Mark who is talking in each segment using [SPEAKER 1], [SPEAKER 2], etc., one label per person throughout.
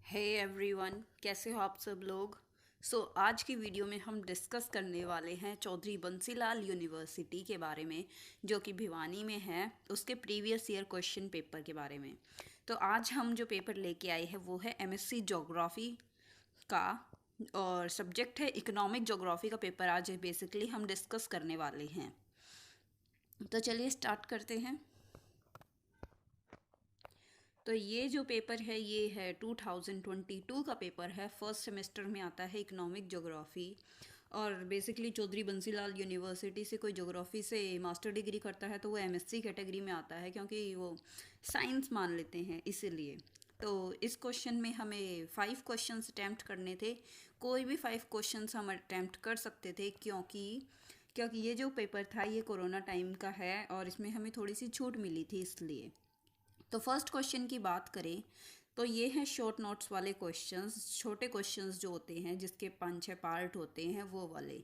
[SPEAKER 1] Hey everyone, कैसे हो आप सब लोग। आज की वीडियो में हम डिस्कस करने वाले हैं चौधरी बंसीलाल यूनिवर्सिटी के बारे में, जो कि भिवानी में है, उसके प्रीवियस ईयर क्वेश्चन पेपर के बारे में। तो आज हम जो पेपर लेके आए हैं वो है एमएससी ज्योग्राफी का, और सब्जेक्ट है इकोनॉमिक ज्योग्राफी का पेपर। आज बेसिकली हम डिस्कस करने वाले हैं। तो चलिए स्टार्ट करते हैं। तो ये जो पेपर है ये है 2022 का पेपर है, फर्स्ट सेमेस्टर में आता है इकोनॉमिक ज्योग्राफी। और बेसिकली चौधरी बंसीलाल यूनिवर्सिटी से कोई ज्योग्राफी से मास्टर डिग्री करता है तो वो एमएससी कैटेगरी में आता है, क्योंकि वो साइंस मान लेते हैं इसीलिए। तो इस क्वेश्चन में हमें 5 क्वेश्चंस अटैम्प्ट करने थे। कोई भी 5 क्वेश्चंस हम अटैम्प्ट कर सकते थे, क्योंकि ये जो पेपर था ये कोरोना टाइम का है और इसमें हमें थोड़ी सी छूट मिली थी इसलिए। तो फर्स्ट क्वेश्चन की बात करें तो ये हैं शॉर्ट नोट्स वाले क्वेश्चंस, छोटे क्वेश्चंस जो होते हैं जिसके 5-6 पार्ट होते हैं वो वाले।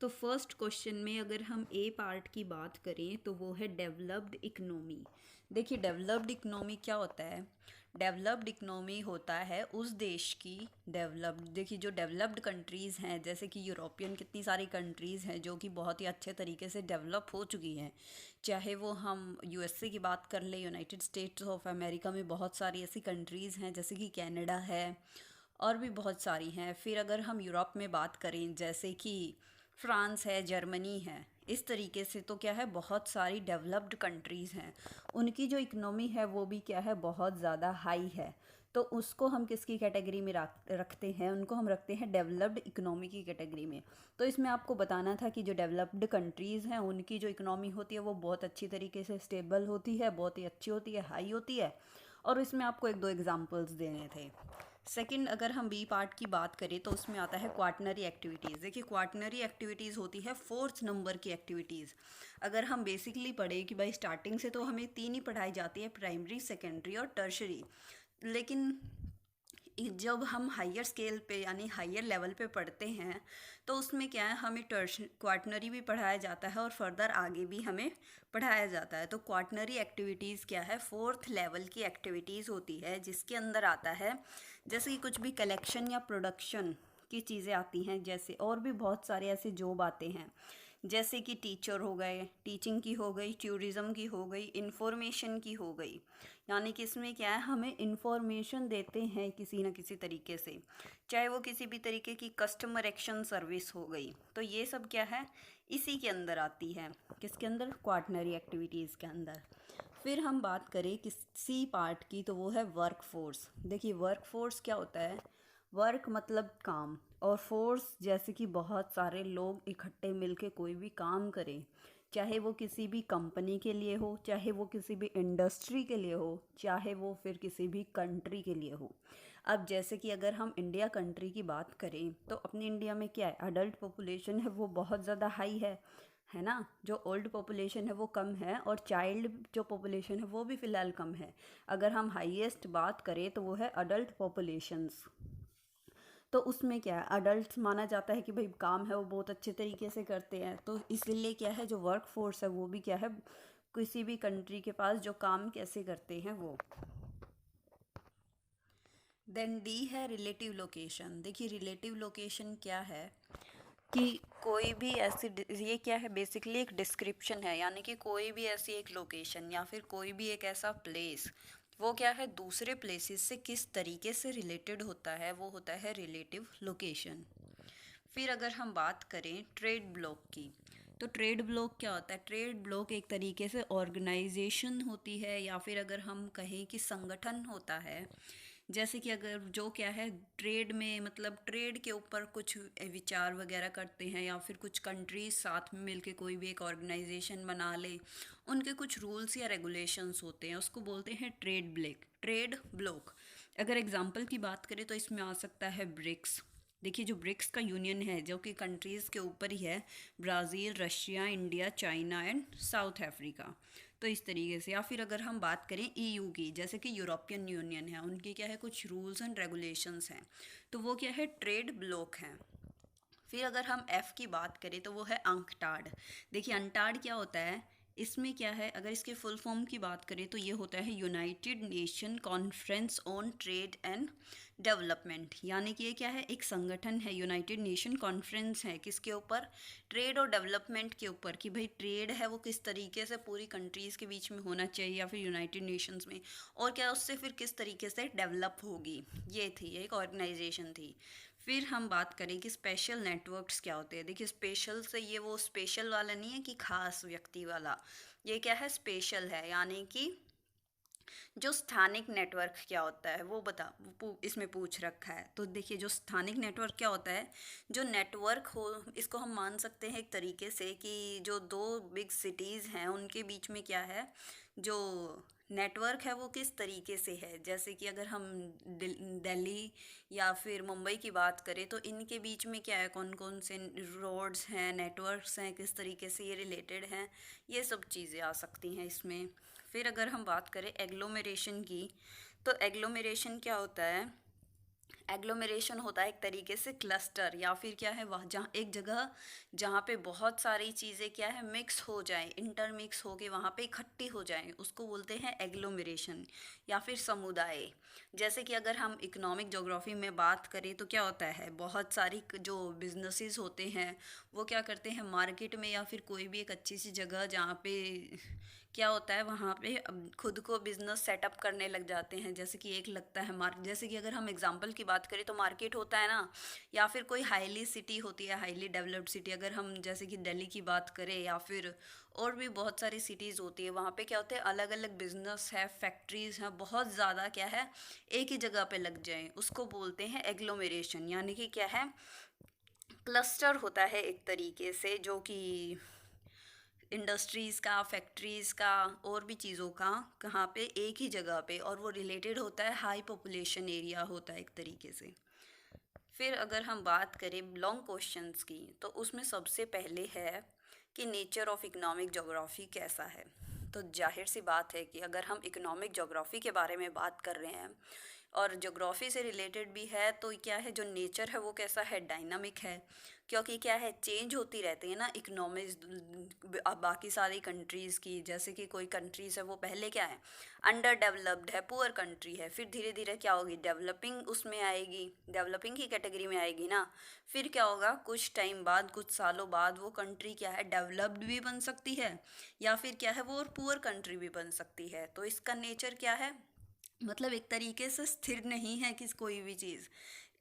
[SPEAKER 1] तो फर्स्ट क्वेश्चन में अगर हम ए पार्ट की बात करें तो वो है डेवलप्ड इकनॉमी। देखिए डेवलप्ड इकनॉमी क्या होता है। डेवलप्ड इकनॉमी होता है उस देश की डेवलप्ड, देखिए जो डेवलप्ड कंट्रीज़ हैं, जैसे कि यूरोपियन कितनी सारी कंट्रीज़ हैं जो कि बहुत ही अच्छे तरीके से डेवलप हो चुकी हैं। चाहे वो हम यूएसए की बात कर लें, यूनाइटेड स्टेट्स ऑफ अमेरिका में बहुत सारी ऐसी कंट्रीज़ हैं, जैसे कि कनाडा है और भी बहुत सारी हैं। फिर अगर हम यूरोप में बात करें, जैसे कि फ्रांस है, जर्मनी है, इस तरीके से तो क्या है, बहुत सारी डेवलप्ड कंट्रीज़ हैं। उनकी जो इकनॉमी है वो भी क्या है, बहुत ज़्यादा हाई है। तो उसको हम किसकी कैटेगरी में रखते हैं, उनको हम रखते हैं डेवलप्ड इकनॉमी की कैटेगरी में। तो इसमें आपको बताना था कि जो डेवलप्ड कंट्रीज़ हैं उनकी जो इकनॉमी होती है वो बहुत अच्छी तरीके से स्टेबल होती है, बहुत ही अच्छी होती है, हाई होती है। और इसमें आपको 1-2 एग्जांपल्स देने थे। सेकंड, अगर हम बी पार्ट की बात करें तो उसमें आता है क्वाटनरी एक्टिविटीज़। देखिए क्वाटनरी एक्टिविटीज़ होती है 4th नंबर की एक्टिविटीज़। अगर हम बेसिकली पढ़े कि भाई स्टार्टिंग से तो हमें 3 ही पढ़ाई जाती है, प्राइमरी, सेकेंडरी और टर्शरी। लेकिन जब हम हायर स्केल पे यानी हायर लेवल पे पढ़ते हैं तो उसमें क्या है, हमें क्वाटनरी भी पढ़ाया जाता है और फर्दर आगे भी हमें पढ़ाया जाता है। तो क्वाटनरी एक्टिविटीज़ क्या है, 4th लेवल की एक्टिविटीज़ होती है, जिसके अंदर आता है जैसे कि कुछ भी कलेक्शन या प्रोडक्शन की चीज़ें आती हैं, जैसे और भी बहुत सारे ऐसे जॉब आते हैं, जैसे कि टीचर हो गए, टीचिंग की हो गई, टूरिज़्म की हो गई, इंफॉर्मेशन की हो गई। यानी कि इसमें क्या है, हमें इंफॉर्मेशन देते हैं किसी न किसी तरीके से, चाहे वो किसी भी तरीके की कस्टमर एक्शन सर्विस हो गई। तो ये सब क्या है, इसी के अंदर आती है, किसके अंदर, क्वाटनरी एक्टिविटीज़ के अंदर। फिर हम बात करें किसी पार्ट की तो वो है वर्क फोर्स। देखिए वर्क फोर्स क्या होता है, वर्क मतलब काम, और फोर्स जैसे कि बहुत सारे लोग इकट्ठे मिलके कोई भी काम करें, चाहे वो किसी भी कंपनी के लिए हो, चाहे वो किसी भी इंडस्ट्री के लिए हो, चाहे वो फिर किसी भी कंट्री के लिए हो। अब जैसे कि अगर हम इंडिया कंट्री की बात करें तो अपनी इंडिया में क्या है, अडल्ट पॉपुलेशन है वो बहुत ज़्यादा हाई है ना। जो ओल्ड पॉपुलेशन है वो कम है, और चाइल्ड जो पॉपुलेशन है वो भी फ़िलहाल कम है। अगर हम हाईएस्ट बात करें तो वो है अडल्ट पॉपुलेशंस। तो उसमें क्या है, अडल्ट माना जाता है कि भाई काम है वो बहुत अच्छे तरीके से करते हैं, तो इसलिए क्या है, जो वर्क फोर्स है वो भी क्या है, किसी भी कंट्री के पास जो काम कैसे करते हैं वो। देन डी है रिलेटिव लोकेशन। देखिए रिलेटिव लोकेशन क्या है कि कोई भी ऐसी, ये क्या है, बेसिकली एक डिस्क्रिप्शन है, यानी कि कोई भी ऐसी एक लोकेशन या फिर कोई भी एक ऐसा प्लेस, वो क्या है, दूसरे प्लेसेस से किस तरीके से रिलेटेड होता है, वो होता है रिलेटिव लोकेशन। फिर अगर हम बात करें ट्रेड ब्लॉक की, तो ट्रेड ब्लॉक क्या होता है, ट्रेड ब्लॉक एक तरीके से ऑर्गेनाइजेशन होती है, या फिर अगर हम कहें कि संगठन होता है। जैसे कि अगर जो क्या है, ट्रेड में मतलब ट्रेड के ऊपर कुछ विचार वगैरह करते हैं, या फिर कुछ कंट्रीज साथ में मिलके कोई भी एक ऑर्गेनाइजेशन बना ले, उनके कुछ रूल्स या रेगुलेशंस होते हैं, उसको बोलते हैं ट्रेड ब्लॉक। अगर एग्जांपल की बात करें तो इसमें आ सकता है ब्रिक्स। देखिए जो ब्रिक्स का यूनियन है, जो कि कंट्रीज़ के ऊपर ही है, Brazil, Russia, India, China and south Africa. तो इस तरीके से, या फिर अगर हम बात करें ईयू की, जैसे कि यूरोपियन यूनियन है, उनकी क्या है, कुछ रूल्स एंड रेगुलेशंस हैं, तो वो क्या है, ट्रेड ब्लॉक हैं। फिर अगर हम एफ़ की बात करें तो वो है अंकटाड। देखिए अंटाड क्या होता है, इसमें क्या है, अगर इसके फुल फॉर्म की बात करें तो ये होता है United nation conference on trade and development. यानी कि ये क्या है, एक संगठन है, यूनाइटेड नेशन कॉन्फ्रेंस है, किसके ऊपर, ट्रेड और डेवलपमेंट के ऊपर, कि भाई ट्रेड है वो किस तरीके से पूरी कंट्रीज़ के बीच में होना चाहिए या फिर यूनाइटेड नेशंस में, और क्या उससे फिर किस तरीके से डेवलप होगी। ये थी, ये एक ऑर्गेनाइजेशन थी। फिर हम बात करें कि स्पेशल नेटवर्क्स क्या होते हैं। देखिए स्पेशल से ये वो स्पेशल वाला नहीं है कि खास व्यक्ति वाला, ये क्या है, स्पेशल है। यानी कि जो स्थानिक नेटवर्क क्या होता है वो इसमें पूछ रखा है। तो देखिए जो स्थानिक नेटवर्क क्या होता है, जो नेटवर्क हो, इसको हम मान सकते हैं एक तरीके से कि जो दो बिग सिटीज़ हैं उनके बीच में क्या है, जो नेटवर्क है वो किस तरीके से है। जैसे कि अगर हम दिल्ली या फिर मुंबई की बात करें तो इनके बीच में क्या है, कौन कौन से रोड्स हैं, नेटवर्क्स हैं, किस तरीके से ये रिलेटेड हैं, ये सब चीज़ें आ सकती हैं इसमें। फिर अगर हम बात करें एग्लोमेरेशन की, तो एग्लोमेरेशन क्या होता है, एग्लोमेरेशन होता है एक तरीके से क्लस्टर, या फिर क्या है वह जहाँ एक जगह जहाँ पे बहुत सारी चीज़ें क्या है मिक्स हो जाएं, इंटरमिक्स हो के वहाँ पे इकट्ठी हो जाएं, उसको बोलते हैं एग्लोमेरेशन या फिर समुदाय। जैसे कि अगर हम इकोनॉमिक ज्योग्राफी में बात करें तो क्या होता है, बहुत सारी जो बिजनेसेस होते हैं वो क्या करते हैं, मार्केट में या फिर कोई भी एक अच्छी सी जगह जहाँ पे क्या होता है वहाँ पे खुद को बिजनेस सेटअप करने लग जाते हैं। जैसे कि एक लगता है जैसे कि अगर हम एग्जांपल की बात करें तो मार्केट होता है ना, या फिर कोई हाईली सिटी होती है, हाईली डेवलप्ड सिटी, अगर हम जैसे कि दिल्ली की बात करें या फिर और भी बहुत सारी सिटीज़ होती है, वहाँ पे क्या होते हैं, अलग अलग बिजनेस है, फैक्ट्रीज हैं, बहुत ज़्यादा क्या है एक ही जगह पे लग जाएं, उसको बोलते हैं एग्लोमेरेशन। यानी कि क्या है, क्लस्टर होता है एक तरीके से, जो कि इंडस्ट्रीज़ का, फैक्ट्रीज़ का और भी चीज़ों का कहाँ पे, एक ही जगह पे, और वो रिलेटेड होता है, हाई पॉपुलेशन एरिया होता है एक तरीके से। फिर अगर हम बात करें लॉन्ग क्वेश्चंस की, तो उसमें सबसे पहले है कि नेचर ऑफ इकोनॉमिक ज्योग्राफी कैसा है। तो जाहिर सी बात है कि अगर हम इकोनॉमिक ज्योग्राफी के बारे में बात कर रहे हैं और ज्योग्राफी से रिलेटेड भी है, तो क्या है, जो नेचर है वो कैसा है, डायनामिक है। क्योंकि क्या है, चेंज होती रहती है ना इकोनॉमीज बाकी सारी कंट्रीज़ की। जैसे कि कोई कंट्रीज़ है वो पहले क्या है, अंडर डेवलप्ड है, पुअर कंट्री है, फिर धीरे धीरे क्या होगी, डेवलपिंग उसमें आएगी, डेवलपिंग की कैटेगरी में आएगी ना। फिर क्या होगा, कुछ टाइम बाद, कुछ सालों बाद वो कंट्री क्या है, डेवलप्ड भी बन सकती है, या फिर क्या है वो और पुअर कंट्री भी बन सकती है। तो इसका नेचर क्या है, मतलब एक तरीके से स्थिर नहीं है किस कोई भी चीज़।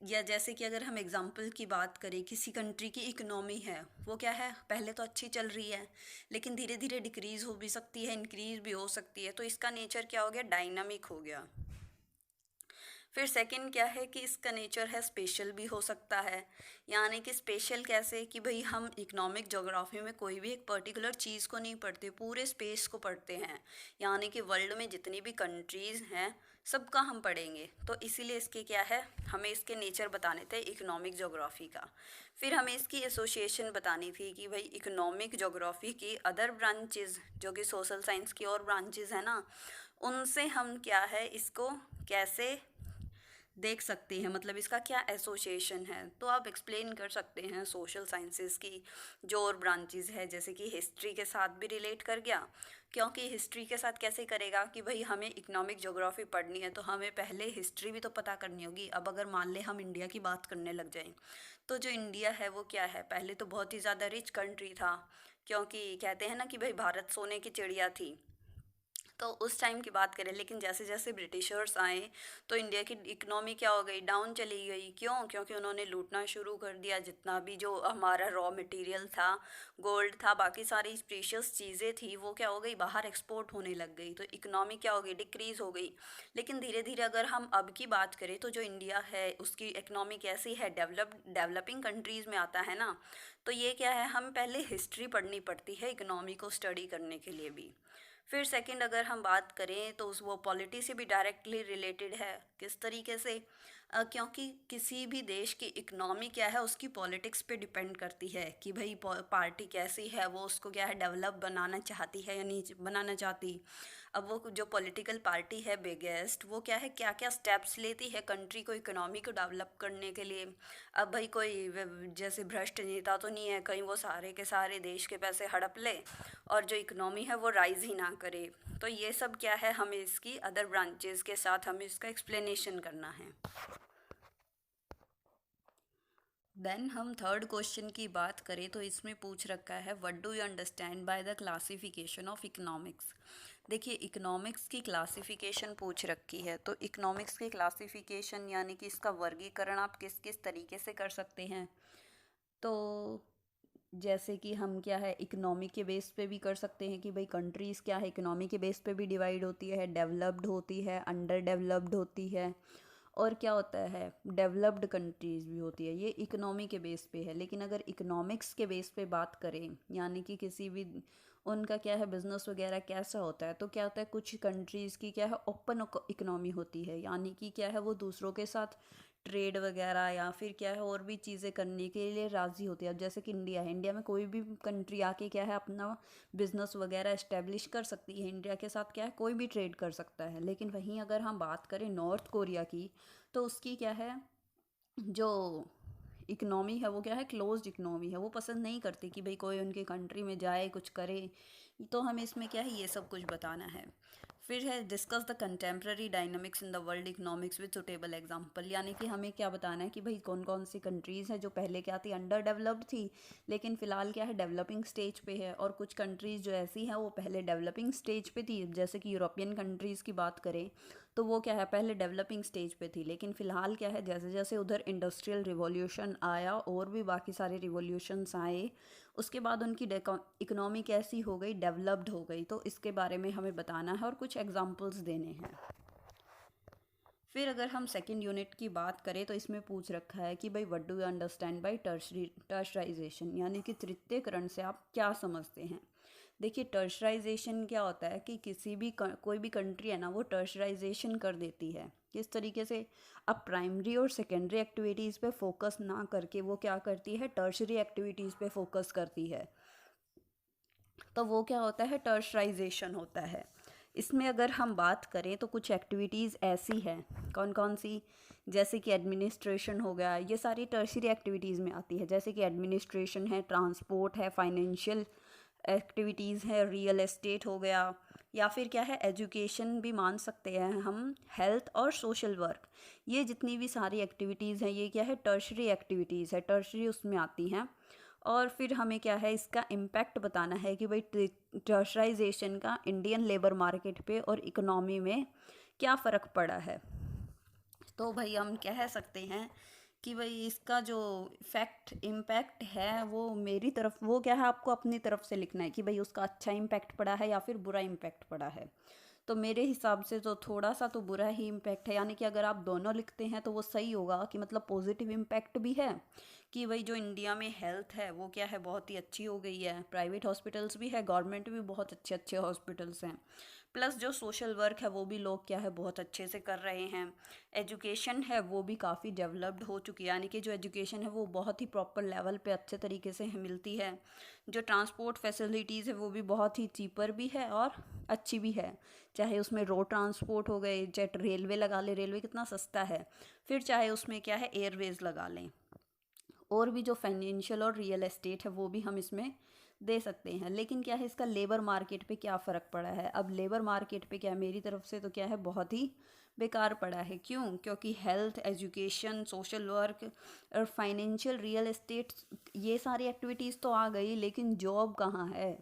[SPEAKER 1] या जैसे कि अगर हम एग्जांपल की बात करें, किसी कंट्री की इकोनॉमी है वो क्या है, पहले तो अच्छी चल रही है लेकिन धीरे धीरे डिक्रीज़ हो भी सकती है, इंक्रीज़ भी हो सकती है, तो इसका नेचर क्या हो गया, डायनामिक हो गया। फिर सेकंड क्या है कि इसका नेचर है स्पेशल भी हो सकता है। यानी कि स्पेशल कैसे, कि भाई हम इकोनॉमिक ज्योग्राफी में कोई भी एक पर्टिकुलर चीज़ को नहीं पढ़ते, पूरे स्पेस को पढ़ते हैं। यानी कि वर्ल्ड में जितनी भी कंट्रीज़ हैं सबका हम पढ़ेंगे, तो इसीलिए इसके क्या है, हमें इसके नेचर बताने थे इकोनॉमिक ज्योग्राफी का। फिर हमें इसकी एसोसिएशन बतानी थी कि भाई इकोनॉमिक ज्योग्राफी की अदर ब्रांचेस जो कि सोशल साइंस की और ब्रांचेस हैं ना, उनसे हम क्या है इसको कैसे देख सकते हैं, मतलब इसका क्या एसोसिएशन है। तो आप एक्सप्लेन कर सकते हैं सोशल साइंसेस की जो और ब्रांचेस है, जैसे कि हिस्ट्री के साथ भी रिलेट कर गया। क्योंकि हिस्ट्री के साथ कैसे करेगा कि भाई हमें इकोनॉमिक ज्योग्राफी पढ़नी है तो हमें पहले हिस्ट्री भी तो पता करनी होगी। अब अगर मान ले हम इंडिया की बात करने लग जाएं, तो जो इंडिया है वो क्या है, पहले तो बहुत ही ज़्यादा रिच कंट्री था। क्योंकि कहते हैं ना कि भाई भारत सोने की चिड़िया थी, तो उस टाइम की बात करें। लेकिन जैसे जैसे ब्रिटिशर्स आए तो इंडिया की इकनॉमी क्या हो गई, डाउन चली गई। क्यों, क्योंकि उन्होंने लूटना शुरू कर दिया। जितना भी जो हमारा रॉ मटेरियल था, गोल्ड था, बाकी सारी प्रीशियस चीज़ें थी, वो क्या हो गई, बाहर एक्सपोर्ट होने लग गई। तो इकनॉमी क्या हो गई, डिक्रीज़ हो गई। लेकिन धीरे धीरे अगर हम अब की बात करें तो जो इंडिया है उसकी इकनॉमी कैसी है, डेवलपिंग कंट्रीज़ में आता है ना। तो ये क्या है, हम पहले हिस्ट्री पढ़नी पड़ती है इकनॉमी को स्टडी करने के लिए भी। फिर सेकंड अगर हम बात करें तो उस वो पॉलिटी से भी डायरेक्टली रिलेटेड है। किस तरीके से, क्योंकि किसी भी देश की इकनॉमी क्या है उसकी पॉलिटिक्स पे डिपेंड करती है कि भाई पार्टी कैसी है, वो उसको क्या है डेवलप बनाना चाहती है या नहीं बनाना चाहती। अब वो जो पॉलिटिकल पार्टी है बिगेस्ट, वो क्या है क्या क्या स्टेप्स लेती है कंट्री को इकोनॉमी को डेवलप करने के लिए। अब भाई कोई जैसे भ्रष्ट नेता तो नहीं है कहीं वो सारे के सारे देश के पैसे हड़प ले और जो इकोनॉमी है वो राइज ही ना करे। तो ये सब क्या है, हमें इसकी अदर ब्रांचेस के साथ हमें इसका एक्सप्लेनेशन करना है। देन हम थर्ड क्वेश्चन की बात करें तो इसमें पूछ रखा है what do you understand by the classification of economics. देखिए इकोनॉमिक्स की क्लासिफिकेशन पूछ रखी है, तो इकोनॉमिक्स की क्लासिफिकेशन यानी कि इसका वर्गीकरण आप किस किस तरीके से कर सकते हैं। तो जैसे कि हम क्या है इकोनॉमी के बेस पे भी कर सकते हैं कि भाई कंट्रीज़ क्या है इकोनॉमी के बेस पे भी डिवाइड होती है, डेवलप्ड होती है, अंडर डेवलप्ड होती है, और क्या होता है डेवलप्ड कंट्रीज़ भी होती है। ये इकोनॉमी के बेस पे है। लेकिन अगर इकोनॉमिक्स के बेस पे बात करें यानी कि किसी भी उनका क्या है बिजनेस वगैरह कैसा होता है, तो क्या होता है कुछ कंट्रीज़ की क्या है ओपन इकोनॉमी होती है, यानी कि क्या है वो दूसरों के साथ ट्रेड वगैरह या फिर क्या है और भी चीज़ें करने के लिए राज़ी होती है। अब जैसे कि इंडिया है, इंडिया में कोई भी कंट्री आके क्या है अपना बिजनेस वगैरह इस्टेब्लिश कर सकती है, इंडिया के साथ क्या है कोई भी ट्रेड कर सकता है। लेकिन वहीं अगर हम बात करें नॉर्थ कोरिया की, तो उसकी क्या है जो इकनॉमी है वो क्या है क्लोज्ड इकनॉमी है, वो पसंद नहीं करती कि भाई कोई उनके कंट्री में जाए कुछ करे। तो हमें इसमें क्या है ये सब कुछ बताना है। फिर है discuss the contemporary dynamics in the world economics with suitable example, यानी कि हमें क्या बताना है कि भाई कौन कौन सी कंट्रीज़ हैं जो पहले क्या थी अंडर डेवलप्ड थी लेकिन फ़िलहाल क्या है डेवलपिंग स्टेज पे है, और कुछ कंट्रीज़ जो ऐसी हैं वो पहले डेवलपिंग स्टेज पे थी। जैसे कि यूरोपियन कंट्रीज़ की बात करें तो वो क्या है पहले डेवलपिंग स्टेज पे थी लेकिन फ़िलहाल क्या है जैसे जैसे उधर इंडस्ट्रियल रिवॉल्यूशन आया और भी बाकी सारे रिवॉल्यूशंस आए, उसके बाद उनकी इकोनॉमी कैसी हो गई डेवलप्ड हो गई। तो इसके बारे में हमें बताना है और कुछ एग्जांपल्स देने हैं। फिर अगर हम सेकंड यूनिट की बात करें तो इसमें पूछ रखा है कि भाई what do you understand by tertiarization, यानी कि तृतीयकरण से आप क्या समझते हैं। देखिए टर्शराइजेशन क्या होता है कि किसी भी कोई भी कंट्री है ना वो टर्शराइजेशन कर देती है। किस तरीके से, अब प्राइमरी और सेकेंडरी एक्टिविटीज़ पे फोकस ना करके वो क्या करती है टर्शरी एक्टिविटीज़ पे फोकस करती है। तो वो क्या होता है टर्शराइजेशन होता है। इसमें अगर हम बात करें तो कुछ एक्टिविटीज़ ऐसी हैं, कौन कौन सी, जैसे कि एडमिनिस्ट्रेशन हो गया, ये सारी टर्शरी एक्टिविटीज़ में आती है। जैसे कि एडमिनिस्ट्रेशन है, ट्रांसपोर्ट है, फाइनेंशियल एक्टिविटीज़ है, रियल एस्टेट हो गया, या फिर क्या है एजुकेशन भी मान सकते हैं हम, हेल्थ और सोशल वर्क। ये जितनी भी सारी एक्टिविटीज़ हैं ये क्या है टर्शरी एक्टिविटीज़ है, टर्शरी उसमें आती हैं। और फिर हमें क्या है इसका इम्पैक्ट बताना है कि भाई टर्शराइजेशन का इंडियन लेबर मार्केट पे और इकोनॉमी में क्या फ़र्क पड़ा है। तो भाई हम कह सकते हैं कि भाई इसका जो इम्पैक्ट है वो मेरी तरफ वो क्या है आपको अपनी तरफ से लिखना है कि भाई उसका अच्छा इम्पैक्ट पड़ा है या फिर बुरा इम्पैक्ट पड़ा है। तो मेरे हिसाब से तो थोड़ा सा तो बुरा ही इम्पैक्ट है, यानी कि अगर आप दोनों लिखते हैं तो वो सही होगा कि मतलब पॉजिटिव इम्पैक्ट भी है कि भाई जो इंडिया में हेल्थ है वो क्या है बहुत ही अच्छी हो गई है, प्राइवेट हॉस्पिटल्स भी है, गवर्नमेंट भी बहुत अच्छे अच्छे हॉस्पिटल्स हैं, प्लस जो सोशल वर्क है वो भी लोग क्या है बहुत अच्छे से कर रहे हैं। एजुकेशन है वो भी काफ़ी डेवलप्ड हो चुकी है, यानी कि जो एजुकेशन है वो बहुत ही प्रॉपर लेवल पे अच्छे तरीके से मिलती है। जो ट्रांसपोर्ट फैसिलिटीज़ है वो भी बहुत ही चीपर भी है और अच्छी भी है, चाहे उसमें रोड ट्रांसपोर्ट हो गए, चाहे रेलवे लगा ले, रेलवे कितना सस्ता है, फिर चाहे उसमें क्या है एयरवेज लगा लें, और भी जो फाइनेंशियल और रियल एस्टेट है वो भी हम इसमें दे सकते हैं। लेकिन क्या है इसका लेबर मार्केट पे क्या फ़र्क पड़ा है, अब लेबर मार्केट पे क्या है मेरी तरफ से तो क्या है बहुत ही बेकार पड़ा है। क्यों, क्योंकि हेल्थ, एजुकेशन, सोशल वर्क और फाइनेंशियल, रियल एस्टेट ये सारी एक्टिविटीज़ तो आ गई लेकिन जॉब कहाँ है।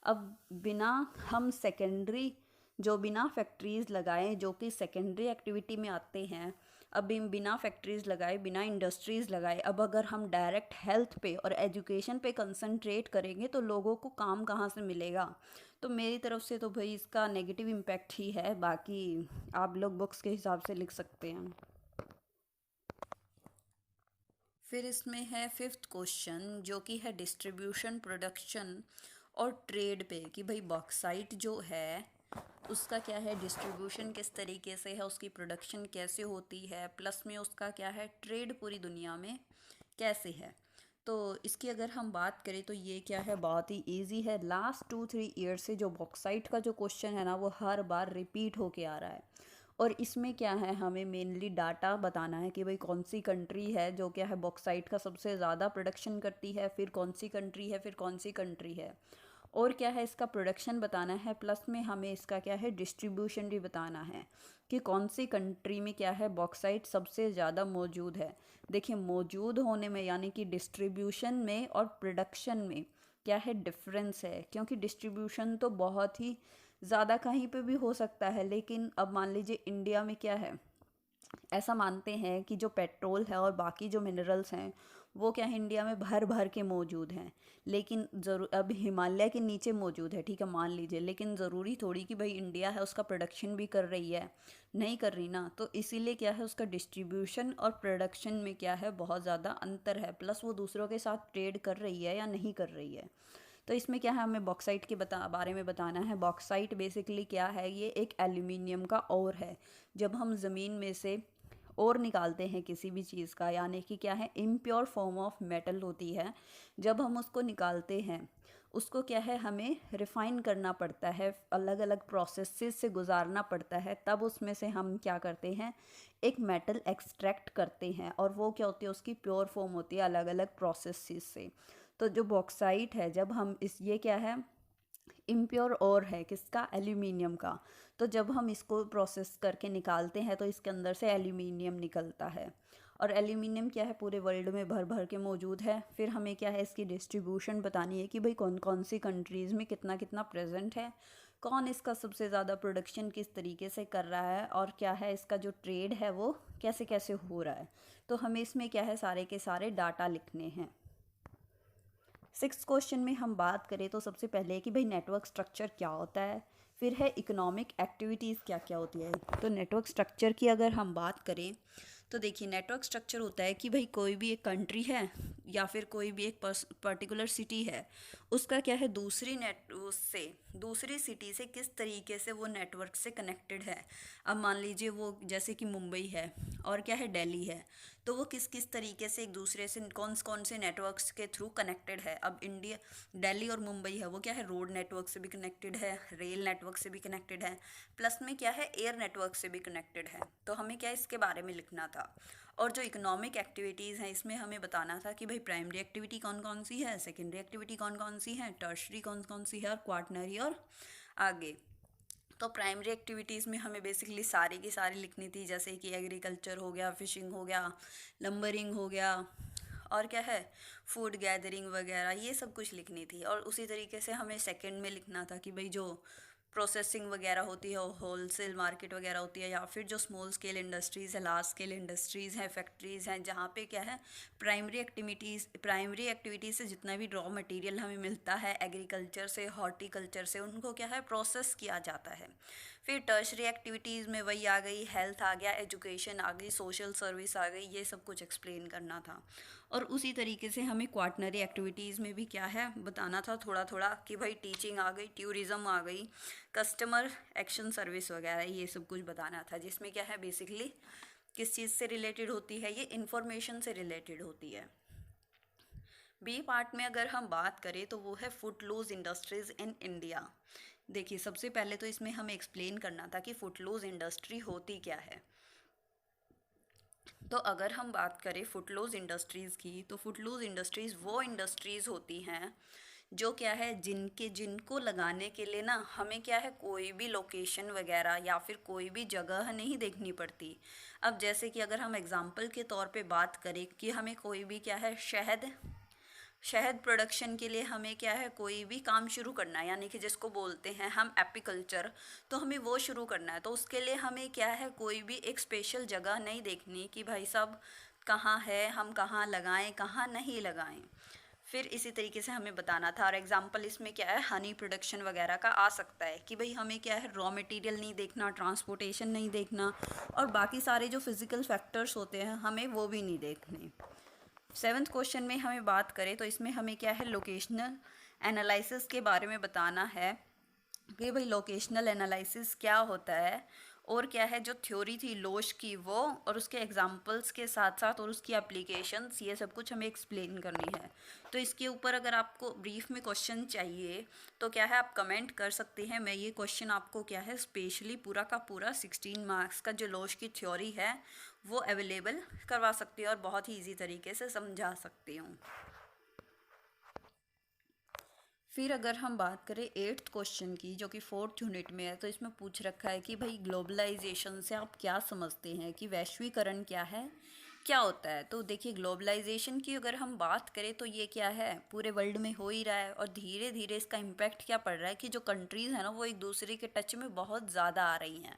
[SPEAKER 1] अब बिना हम सेकेंडरी जो बिना फैक्ट्रीज़ लगाए जो कि सेकेंडरी एक्टिविटी में आते हैं, अब हम बिना फैक्ट्रीज़ लगाए बिना इंडस्ट्रीज़ लगाए अब अगर हम डायरेक्ट हेल्थ पे और एजुकेशन पे कंसंट्रेट करेंगे तो लोगों को काम कहाँ से मिलेगा। तो मेरी तरफ से तो भाई इसका नेगेटिव इम्पैक्ट ही है, बाकी आप लोग बुक्स के हिसाब से लिख सकते हैं। फिर इसमें है फिफ्थ क्वेश्चन जो कि है डिस्ट्रीब्यूशन, प्रोडक्शन और ट्रेड पे, कि भाई बॉक्साइट जो है उसका क्या है डिस्ट्रीब्यूशन किस तरीके से है, उसकी प्रोडक्शन कैसे होती है, प्लस में उसका क्या है ट्रेड पूरी दुनिया में कैसे है। तो इसकी अगर हम बात करें तो ये क्या है बहुत ही इजी है। लास्ट 2-3 ईयर से जो बॉक्साइट का जो क्वेश्चन है ना वो हर बार रिपीट होके आ रहा है। और इसमें क्या है हमें मेनली डाटा बताना है कि भाई कौन सी कंट्री है जो क्या है बॉक्साइट का सबसे ज़्यादा प्रोडक्शन करती है, फिर कौन सी कंट्री है, फिर कौन सी कंट्री है, और क्या है इसका प्रोडक्शन बताना है, प्लस में हमें इसका क्या है डिस्ट्रीब्यूशन भी बताना है कि कौन सी कंट्री में क्या है बॉक्साइट सबसे ज़्यादा मौजूद है। देखिए मौजूद होने में यानी कि डिस्ट्रीब्यूशन में और प्रोडक्शन में क्या है डिफरेंस है, क्योंकि डिस्ट्रीब्यूशन तो बहुत ही ज़्यादा कहीं पे भी हो सकता है, लेकिन अब मान लीजिए इंडिया में क्या है ऐसा मानते हैं कि जो पेट्रोल है और बाकी जो मिनरल्स हैं वो क्या है इंडिया में भर भर के मौजूद हैं, लेकिन ज़रूर अब हिमालय के नीचे मौजूद है, ठीक है मान लीजिए, लेकिन ज़रूरी थोड़ी कि भाई इंडिया है उसका प्रोडक्शन भी कर रही है, नहीं कर रही ना। तो इसीलिए क्या है उसका डिस्ट्रीब्यूशन और प्रोडक्शन में क्या है बहुत ज़्यादा अंतर है, प्लस वो दूसरों के साथ ट्रेड कर रही है या नहीं कर रही है। तो इसमें क्या है हमें बॉक्साइट के बारे में बताना है। बॉक्साइट बेसिकली क्या है, ये एक एल्यूमिनियम का ओर है। जब हम ज़मीन में से और निकालते हैं किसी भी चीज़ का, यानी कि क्या है इम्प्योर फॉर्म ऑफ मेटल होती है, जब हम उसको निकालते हैं उसको क्या है हमें रिफ़ाइन करना पड़ता है, अलग अलग प्रोसेसेस से गुजारना पड़ता है, तब उसमें से हम क्या करते हैं एक मेटल एक्सट्रैक्ट करते हैं, और वो क्या होती है उसकी प्योर फॉर्म होती है अलग अलग प्रोसेसेस से। तो जो बॉक्साइट है जब हम इस ये क्या है इम्प्योर और है किसका एल्यूमिनियम का, तो जब हम इसको प्रोसेस करके निकालते हैं तो इसके अंदर से एल्यूमिनियम निकलता है, और एल्यूमिनियम क्या है पूरे वर्ल्ड में भर भर के मौजूद है। फिर हमें क्या है इसकी डिस्ट्रीब्यूशन बतानी है कि भाई कौन कौन सी कंट्रीज़ में कितना कितना प्रेजेंट है, कौन इसका सबसे ज़्यादा प्रोडक्शन किस तरीके से कर रहा है, और क्या है इसका जो ट्रेड है वो कैसे कैसे हो रहा है। तो हमें इसमें क्या है सारे के सारे डाटा लिखने हैं। 6th क्वेश्चन में हम बात करें तो सबसे पहले कि भाई नेटवर्क स्ट्रक्चर क्या होता है, फिर है इकोनॉमिक एक्टिविटीज़ क्या क्या होती है। तो नेटवर्क स्ट्रक्चर की अगर हम बात करें तो देखिए नेटवर्क स्ट्रक्चर होता है कि भाई कोई भी एक कंट्री है या फिर कोई भी एक पर्टिकुलर सिटी है, उसका क्या है दूसरी सिटी से किस तरीके से वो नेटवर्क से कनेक्टेड है। अब मान लीजिए वो जैसे कि मुंबई है और क्या है दिल्ली है, तो वो किस किस तरीके से एक दूसरे से कौन कौन से नेटवर्क्स के थ्रू कनेक्टेड है। अब इंडिया दिल्ली और मुंबई है वो क्या है रोड नेटवर्क से भी कनेक्टेड है, रेल नेटवर्क से भी कनेक्टेड है, प्लस में क्या है एयर नेटवर्क से भी कनेक्टेड है। तो हमें क्या इसके बारे में लिखना था। और जो इकोनॉमिक एक्टिविटीज़ हैं इसमें हमें बताना था कि भाई प्राइमरी एक्टिविटी कौन कौन सी है, सेकेंडरी एक्टिविटी कौन कौन सी है, टर्शरी कौन कौन सी है, और क्वार्टनरी और आगे। तो प्राइमरी एक्टिविटीज़ में हमें बेसिकली सारी की सारी लिखनी थी, जैसे कि एग्रीकल्चर हो गया, फिशिंग हो गया, लंबरिंग हो गया, और क्या है फूड गैदरिंग वगैरह, ये सब कुछ लिखनी थी। और उसी तरीके से हमें सेकंड में लिखना था कि भाई जो प्रोसेसिंग वगैरह होती है, होलसेल मार्केट वगैरह होती है, या फिर जो स्मॉल स्केल इंडस्ट्रीज़ है, लार्ज स्केल इंडस्ट्रीज़ हैं, फैक्ट्रीज़ हैं, जहाँ पे क्या है प्राइमरी एक्टिविटीज़ से जितना भी रॉ मटेरियल हमें मिलता है एग्रीकल्चर से, हॉर्टिकल्चर से, उनको क्या है प्रोसेस किया जाता है। फिर टर्शरी एक्टिविटीज़ में वही आ गई, हेल्थ आ गया, एजुकेशन आ गई, सोशल सर्विस आ गई, ये सब कुछ एक्सप्लेन करना था। और उसी तरीके से हमें क्वार्टनरी एक्टिविटीज़ में भी क्या है बताना था थोड़ा थोड़ा कि भाई टीचिंग आ गई, टूरिज़्म आ गई, कस्टमर एक्शन सर्विस वगैरह, ये सब कुछ बताना था, जिसमें क्या है बेसिकली किस चीज़ से रिलेटेड होती है, ये इन्फॉर्मेशन से रिलेटेड होती है। बी पार्ट में अगर हम बात करें तो वो है फुटलूज इंडस्ट्रीज़ इन इंडिया। देखिए सबसे पहले तो इसमें हमें एक्सप्लेन करना था कि फुटलूज इंडस्ट्री होती क्या है। तो अगर हम बात करें फुटलूज इंडस्ट्रीज़ की, तो फुटलूज इंडस्ट्रीज़ वो इंडस्ट्रीज़ होती हैं जो क्या है जिनको लगाने के लिए ना हमें क्या है कोई भी लोकेशन वगैरह या फिर कोई भी जगह नहीं देखनी पड़ती। अब जैसे कि अगर हम एग्ज़ाम्पल के तौर पे बात करें कि हमें कोई भी क्या है शहद शहद प्रोडक्शन के लिए हमें क्या है कोई भी काम शुरू करना है, यानी कि जिसको बोलते हैं हम एपिकल्चर, तो हमें वो शुरू करना है। तो उसके लिए हमें क्या है कोई भी एक स्पेशल जगह नहीं देखनी कि भाई साहब कहाँ है, हम कहाँ लगाएं कहाँ नहीं लगाएं। फिर इसी तरीके से हमें बताना था, और एग्जांपल इसमें क्या है हनी प्रोडक्शन वगैरह का आ सकता है कि भाई हमें क्या है रॉ मटेरियल नहीं देखना, ट्रांसपोर्टेशन नहीं देखना, और बाकी सारे जो फिज़िकल फैक्टर्स होते हैं हमें वो भी नहीं देखने। 7th क्वेश्चन में हमें बात करें तो इसमें हमें क्या है लोकेशनल एनालिसिस के बारे में बताना है कि भाई लोकेशनल एनालिसिस क्या होता है और क्या है, जो थ्योरी थी लोश की वो, और उसके एग्जांपल्स के साथ साथ और उसकी एप्लीकेशंस, ये सब कुछ हमें एक्सप्लेन करनी है। तो इसके ऊपर अगर आपको ब्रीफ में क्वेश्चन चाहिए तो क्या है, आप कमेंट कर सकते हैं। मैं ये क्वेश्चन आपको क्या है स्पेशली पूरा का पूरा 16 मार्क्स का जो लोश की थ्योरी है वो अवेलेबल करवा सकती हूँ और बहुत ही ईजी तरीके से समझा सकती हूँ। फिर अगर हम बात करें एट्थ क्वेश्चन की जो कि फोर्थ यूनिट में है, तो इसमें पूछ रखा है कि भाई ग्लोबलाइजेशन से आप क्या समझते हैं, कि वैश्वीकरण क्या है, क्या होता है। तो देखिए ग्लोबलाइजेशन की अगर हम बात करें तो ये क्या है, पूरे वर्ल्ड में हो ही रहा है और धीरे धीरे इसका इम्पैक्ट क्या पड़ रहा है कि जो कंट्रीज़ हैं ना वो एक दूसरे के टच में बहुत ज़्यादा आ रही हैं।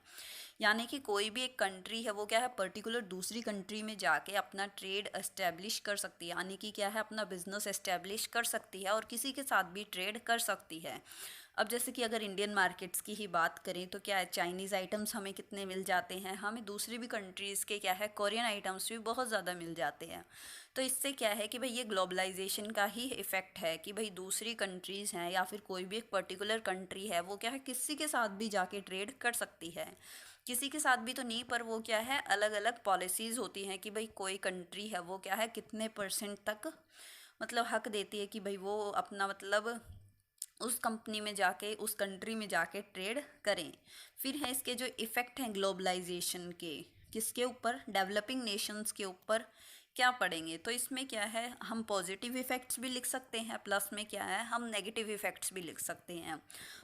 [SPEAKER 1] यानी कि कोई भी एक कंट्री है वो क्या है पर्टिकुलर दूसरी कंट्री में जाके अपना ट्रेड एस्टेब्लिश कर सकती है, यानी कि क्या है अपना बिजनेस एस्टेब्लिश कर सकती है और किसी के साथ भी ट्रेड कर सकती है। अब जैसे कि अगर इंडियन मार्केट्स की ही बात करें तो क्या है, चाइनीज़ आइटम्स हमें कितने मिल जाते हैं, हमें दूसरी भी कंट्रीज़ के क्या है कोरियन आइटम्स भी बहुत ज़्यादा मिल जाते हैं। तो इससे क्या है कि भाई ये ग्लोबलाइजेशन का ही इफ़ेक्ट है कि भाई दूसरी कंट्रीज़ हैं या फिर कोई भी एक पर्टिकुलर कंट्री है वो क्या है किसी के साथ भी जाके ट्रेड कर सकती है। किसी के साथ भी तो नहीं, पर वो क्या है अलग अलग पॉलिसीज़ होती हैं कि भाई कोई कंट्री है वो क्या है कितने परसेंट तक मतलब हक देती है कि भाई वो अपना मतलब उस कंपनी में जाके उस कंट्री में जाके ट्रेड करें। फिर है इसके जो इफ़ेक्ट हैं ग्लोबलाइजेशन के, किसके ऊपर, डेवलपिंग नेशंस के ऊपर क्या पढ़ेंगे। तो इसमें क्या है हम पॉजिटिव इफ़ेक्ट्स भी लिख सकते हैं, प्लस में क्या है हम नेगेटिव इफ़ेक्ट्स भी लिख सकते हैं।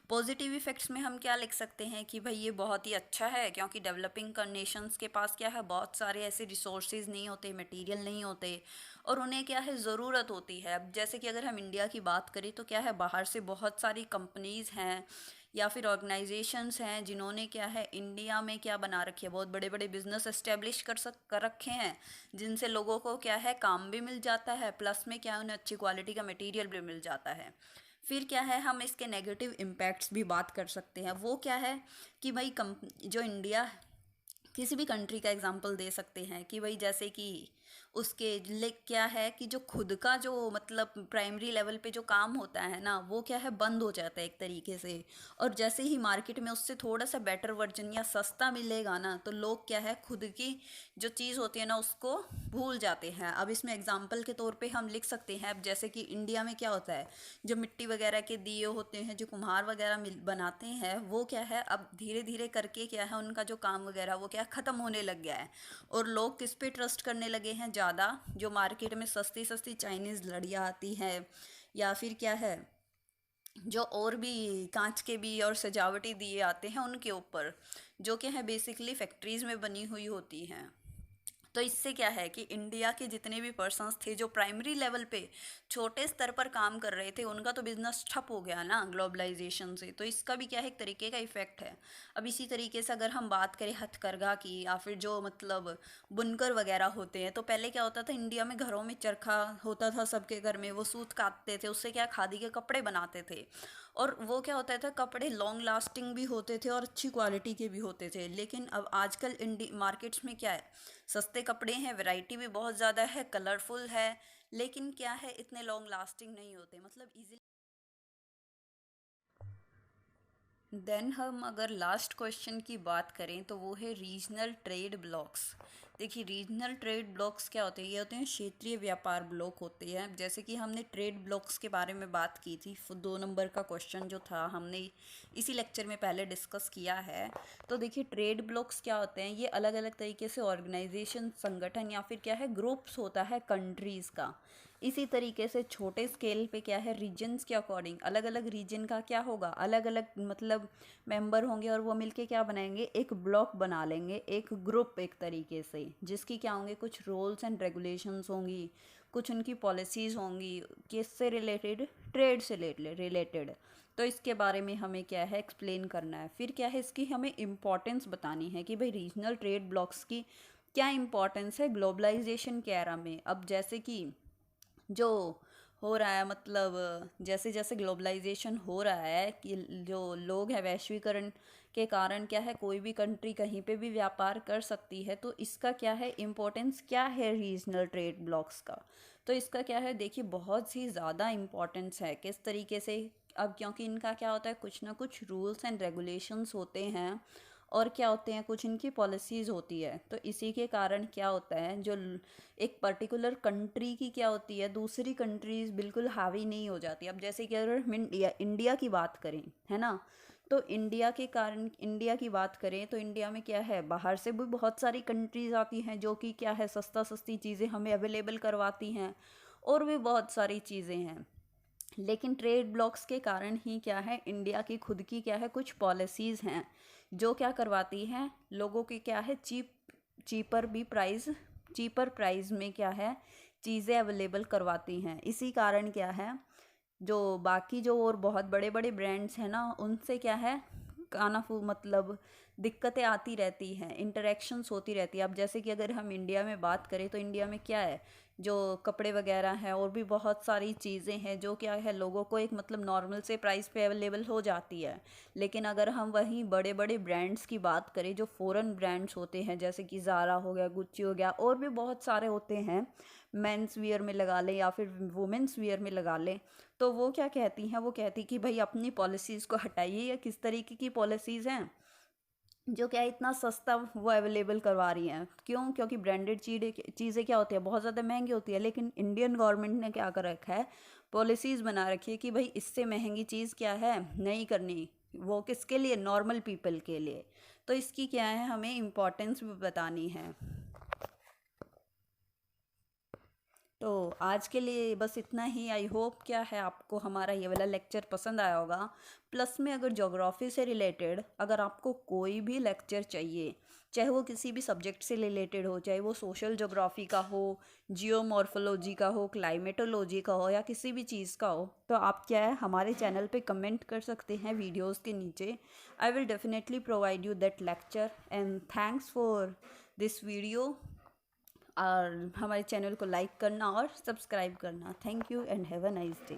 [SPEAKER 1] पॉजिटिव इफ़ेक्ट्स में हम क्या लिख सकते हैं कि भाई ये बहुत ही अच्छा है क्योंकि डेवलपिंग नेशंस के पास क्या है बहुत सारे ऐसे रिसोर्सेज नहीं होते, मटेरियल नहीं होते और उन्हें क्या है ज़रूरत होती है। अब जैसे कि अगर हम इंडिया की बात करें तो क्या है बाहर से बहुत सारी कंपनीज़ हैं या फिर ऑर्गेनाइजेशंस हैं जिन्होंने क्या है इंडिया में क्या बना रखी है, बहुत बड़े बड़े बिजनेस एस्टेब्लिश कर रखे हैं, जिनसे लोगों को क्या है काम भी मिल जाता है, प्लस में क्या है उन्हें अच्छी क्वालिटी का मटेरियल भी मिल जाता है। फिर क्या है हम इसके नेगेटिव इम्पैक्ट्स भी बात कर सकते हैं। वो क्या है कि भाई जो इंडिया, किसी भी कंट्री का एग्जांपल दे सकते हैं कि भाई जैसे कि उसके लिए क्या है कि जो खुद का जो मतलब प्राइमरी लेवल पे जो काम होता है ना वो क्या है बंद हो जाता है एक तरीके से, और जैसे ही मार्केट में उससे थोड़ा सा बेटर वर्जन या सस्ता मिलेगा ना तो लोग क्या है खुद की जो चीज़ होती है ना उसको भूल जाते हैं। अब इसमें एग्जांपल के तौर पे हम लिख सकते हैं, अब जैसे कि इंडिया में क्या होता है जो मिट्टी वगैरह के दिए होते हैं, जो कुम्हार वगैरह बनाते हैं वो क्या है अब धीरे धीरे करके क्या है उनका जो काम वगैरह वो क्या ख़त्म होने लग गया है और लोग किस पे ट्रस्ट करने लगे हैं ज़्यादा, जो मार्केट में सस्ती सस्ती चाइनीज़ लड़ियाँ आती हैं या फिर क्या है जो और भी कांच के भी और सजावटी दिए आते हैं उनके ऊपर, जो क्या है बेसिकली फैक्ट्रीज़ में बनी हुई होती हैं। तो इससे क्या है कि इंडिया के जितने भी पर्सन्स थे जो प्राइमरी लेवल पे छोटे स्तर पर काम कर रहे थे उनका तो बिजनेस ठप हो गया ना ग्लोबलाइजेशन से, तो इसका भी क्या है एक तरीके का इफेक्ट है। अब इसी तरीके से अगर हम बात करें हथकरघा की या फिर जो मतलब बुनकर वगैरह होते हैं, तो पहले क्या होता था इंडिया में घरों में चरखा होता था, सबके घर में वो सूत काटते थे, उससे क्या खादी के कपड़े बनाते थे और वो क्या होता था कपड़े लॉन्ग लास्टिंग भी होते थे और अच्छी क्वालिटी के भी होते थे। लेकिन अब आजकल इंडी मार्केट्स में क्या है सस्ते कपड़े हैं, वैरायटी भी बहुत ज़्यादा है, कलरफुल है, लेकिन क्या है इतने लॉन्ग लास्टिंग नहीं होते, मतलब इजीली। देन हम अगर लास्ट क्वेश्चन की बात करें तो वो है रीजनल ट्रेड ब्लॉक्स। देखिए रीजनल ट्रेड ब्लॉक्स क्या होते हैं, ये होते हैं क्षेत्रीय व्यापार ब्लॉक होते हैं। जैसे कि हमने ट्रेड ब्लॉक्स के बारे में बात की थी, 2 नंबर का क्वेश्चन जो था हमने इसी लेक्चर में पहले डिस्कस किया है। तो देखिए ट्रेड ब्लॉक्स क्या होते हैं, ये अलग अलग तरीके से ऑर्गेनाइजेशन, संगठन या फिर क्या है ग्रुप्स होता है कंट्रीज़ का। इसी तरीके से छोटे स्केल पे क्या है रीजन्स के अकॉर्डिंग अलग अलग रीजन का क्या होगा अलग अलग मतलब मेंबर होंगे और वो मिलके क्या बनाएंगे एक ब्लॉक बना लेंगे, एक ग्रुप एक तरीके से, जिसकी क्या होंगे कुछ रूल्स एंड रेगुलेशंस होंगी, कुछ उनकी पॉलिसीज़ होंगी, किससे रिलेटेड, ट्रेड से रिलेटेड। तो इसके बारे में हमें क्या है एक्सप्लेन करना है। फिर क्या है इसकी हमें इम्पोर्टेंस बतानी है कि भाई रीजनल ट्रेड ब्लॉक्स की क्या इम्पोर्टेंस है ग्लोबलाइजेशन के एरा में। अब जैसे कि जो हो रहा है मतलब जैसे जैसे ग्लोबलाइजेशन हो रहा है कि जो लोग हैं वैश्वीकरण के कारण क्या है कोई भी कंट्री कहीं पे भी व्यापार कर सकती है, तो इसका क्या है इम्पोर्टेंस क्या है रीजनल ट्रेड ब्लॉक्स का। तो इसका क्या है देखिए बहुत ही ज़्यादा इम्पोर्टेंस है, किस तरीके से। अब क्योंकि इनका क्या होता है, कुछ ना कुछ रूल्स एंड रेगुलेशंस होते हैं और क्या होते हैं, कुछ इनकी पॉलिसीज़ होती है। तो इसी के कारण क्या होता है, जो एक पर्टिकुलर कंट्री की क्या होती है, दूसरी कंट्रीज़ बिल्कुल हावी नहीं हो जाती। अब जैसे कि अगर हम इंडिया की बात करें, है ना, तो इंडिया के कारण, इंडिया की बात करें तो इंडिया में क्या है, बाहर से भी बहुत सारी कंट्रीज़ आती हैं जो कि क्या है, सस्ती चीज़ें हमें अवेलेबल करवाती हैं, और भी बहुत सारी चीज़ें हैं। लेकिन ट्रेड ब्लॉक्स के कारण ही क्या है, इंडिया की खुद की क्या है, कुछ पॉलिसीज़ हैं जो क्या करवाती हैं, लोगों के क्या है, चीपर भी प्राइस चीपर प्राइस में क्या है, चीज़ें अवेलेबल करवाती हैं। इसी कारण क्या है, जो बाकी जो और बहुत बड़े बड़े ब्रांड्स हैं ना, उनसे क्या है, कानाफू मतलब दिक्कतें आती रहती हैं, इंटरेक्शंस होती रहती है। अब जैसे कि अगर हम इंडिया में बात करें तो इंडिया में क्या है, जो कपड़े वगैरह हैं और भी बहुत सारी चीज़ें हैं जो क्या है, लोगों को एक मतलब नॉर्मल से प्राइस पे अवेलेबल हो जाती है। लेकिन अगर हम वहीं बड़े बड़े ब्रांड्स की बात करें, जो फॉरेन ब्रांड्स होते हैं, जैसे कि ज़ारा हो गया, गुच्ची हो गया, और भी बहुत सारे होते हैं, मेंस वियर में लगा लें या फिर वुमेंस वियर में लगा लें, तो वो क्या कहती हैं, वो कहती कि भाई अपनी पॉलिसीज़ को हटाइए। या किस तरीके की पॉलिसीज़ हैं जो क्या है, इतना सस्ता वो अवेलेबल करवा रही हैं। क्यों? क्योंकि ब्रांडेड चीज़ें क्या होती है, बहुत ज़्यादा महंगी होती है। लेकिन इंडियन गवर्नमेंट ने क्या कर रखा है, पॉलिसीज़ बना रखी है कि भाई इससे महंगी चीज़ क्या है, नहीं करनी। वो किसके लिए, नॉर्मल पीपल के लिए। तो इसकी क्या है, हमें इम्पोर्टेंस भी बतानी है। तो आज के लिए बस इतना ही। आई होप क्या है, आपको हमारा ये वाला लेक्चर पसंद आया होगा। प्लस में अगर ज्योग्राफी से रिलेटेड अगर आपको कोई भी लेक्चर चाहिए, चाहे वो किसी भी सब्जेक्ट से रिलेटेड हो, चाहे वो सोशल ज्योग्राफी का हो, जियोमॉर्फोलॉजी का हो, क्लाइमेटोलॉजी का हो, या किसी भी चीज़ का हो, तो आप क्या है, हमारे चैनल पे कमेंट कर सकते हैं वीडियोस के नीचे। I will definitely provide you that lecture. And thanks for this video. और हमारे चैनल को लाइक करना और सब्सक्राइब करना। Thank you and have a nice day.